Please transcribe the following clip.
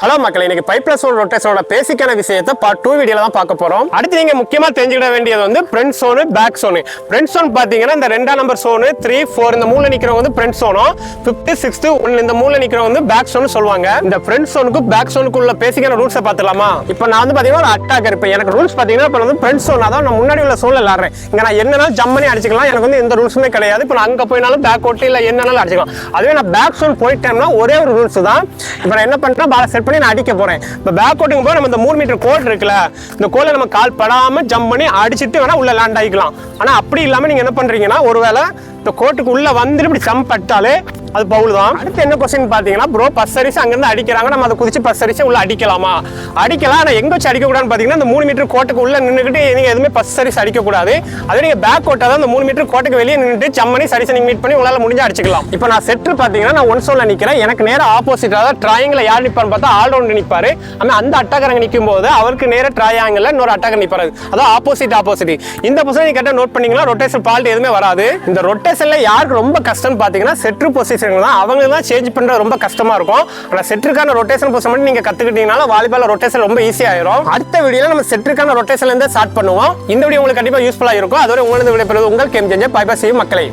Hello மக்களே, இன்னைக்கு 5+1 ரொட்டேஷனோட பேசிக்கான விஷயத்தை பார்ட் 2 வீடியோல தான் பார்க்க போறோம். அடுத்து நீங்க முக்கியமா தெரிஞ்சுக்கிட வேண்டியது வந்து front zone, back zone. Front zone பாத்தீங்கன்னா இந்த 2ஆம் நம்பர் சோனு, 3, 4 இந்த மூலைல நிக்கிறவங்க வந்து ஃப்ரண்ட் சோனும், 5th, 6th, 1 இந்த மூலைல நிக்கிறவங்க வந்து பேக் சோனு சொல்லுவாங்க. இந்த ஃப்ரண்ட் சோனுக்கு பேக் சோனுக்கு உள்ள பேசிக்கான ரூல்ஸை பார்த்துலாமா? இப்போ நான் வந்து பாத்தீங்கன்னா ஒரு அட்டாக்கர். இப்போ எனக்கு ரூல்ஸ் பாத்தீங்கன்னா இப்போ வந்து ஃப்ரண்ட் சோன் அதான் நான் முன்னாடி உள்ள சோன்ல விளையாடுறேன். இங்க நான் என்னனாலும் ஜம்ப் பண்ணி அடிச்சுக்கலாம். எனக்கு வந்து எந்த ரூல்ஸுமே கிடையாது. இப்போ நான் அங்க போயினாலும் பேக் ஓட்டி இல்ல என்னனாலும் அடிச்சுக்கலாம். அதுவே நான் பேக் சோன் போயிட்டேன்னா ஒரே ஒரு ரூல்ஸ் தான். இப்போ நான் என்ன பண்றேன், பாலை செட் பண்ணி நான் அடிக்க போறேன். இப்போ பேக் ஓட்டிங் போது நம்ம இந்த 3 மீட்டர் கோட் இருக்குல்ல, இந்த கோலை நம்ம கால் படாம ஜம்ப் பண்ணி அடிச்சுட்டு வேணா உள்ள லேண்ட் ஆகிக்கலாம். ஆனா அப்படி இல்லாம நீங்க என்ன பண்றீங்கன்னா, ஒருவேளை இந்த கோட்டுக்கு உள்ள வந்துட்டு இப்படி ஜம்ப் பட்டாலே அது பவுல் தான். அடுத்து என்ன கொஸ்டின் பாத்தீங்கன்னா, ப்ரோ பஸ் சர்வீஸ் அங்கிருந்து அடிக்கிறாங்க, நம்ம அதை குதிச்சு பஸ் சர்வீஸ் உள்ள அடிக்கலாமா? அடிக்கலாம். ஆனா எங்க வச்சு அடிக்க கூடாதுன்னு பாத்தீங்கன்னா, இந்த 3 மீட்டர் கோட்டுக்கு உள்ள நின்றுட்டு நீங்க எதுவுமே பஸ் சர்வீஸ் அடிக்க கூடாது. அதே நீங்க பேக் கோட்டாதான் இந்த 3 மீட்டர் கோட்டுக்கு வெளியே நின்றுட்டு ஜம்ப் பண்ணி சர்வீஸ் நீங்க மீட் பண்ணி உங்களால முடிஞ்சா அடிச்சுக்கலாம். இப்போ நான் செட்டர் பாத்தீங்கன்னா நான் ஒன் சோன்ல நிக்கிறேன். எனக்கு நேரா ஆப்போசிட், அதாவது ட்ராயிங்ல யார் நிப்பான்னு பார்த்தா ஆல் ரவுண்ட் நிப்பாரு. ஆனா அந்த அட்டாக்கர் அங்க நிற்கும் போது அவருக்கு நேர ட்ராயாங்கல்ல இன்னொரு அட்டாக்கர் நிப்பாரு. அதாவது ஆப்போசிட். இந்த பொசிஷன் நீங்க கரெக்டா நோட் பண்ணீங்கன்னா ரொட்டேஷன் ஃபால்ட் எதுவுமே வராது. இந்த ரொட்டேஷன்ல யாருக்கு ரொம்ப கஷ்டம் பாத்தீங்கன்னா செட்டர் பொசிஷன் தான். அவங்க தான் சேஞ்ச் பண்றது ரொம்ப கஷ்டமா இருக்கும். ஆனா செட்டருக்கான ரொட்டேஷன் பொசிஷன் மட்டும் நீங்க கத்துக்கிட்டீங்கன்னா வாலிபால் ரொட்டேஷன் ரொம்ப ஈஸி ஆயிரும். அடுத்த வீடியோல நம்ம செட்டருக்கான ரொட்டேஷன்ல இருந்து ஸ்டார்ட் பண்ணுவோம். இந்த வீடியோ உங்களுக்கு கண்டிப்பா யூஸ்ஃபுல்லா இருக்கும். அதோட உங்களுக்கு விடைபெறுவது உங்கள் game changer. Bye bye, see you மக்களே.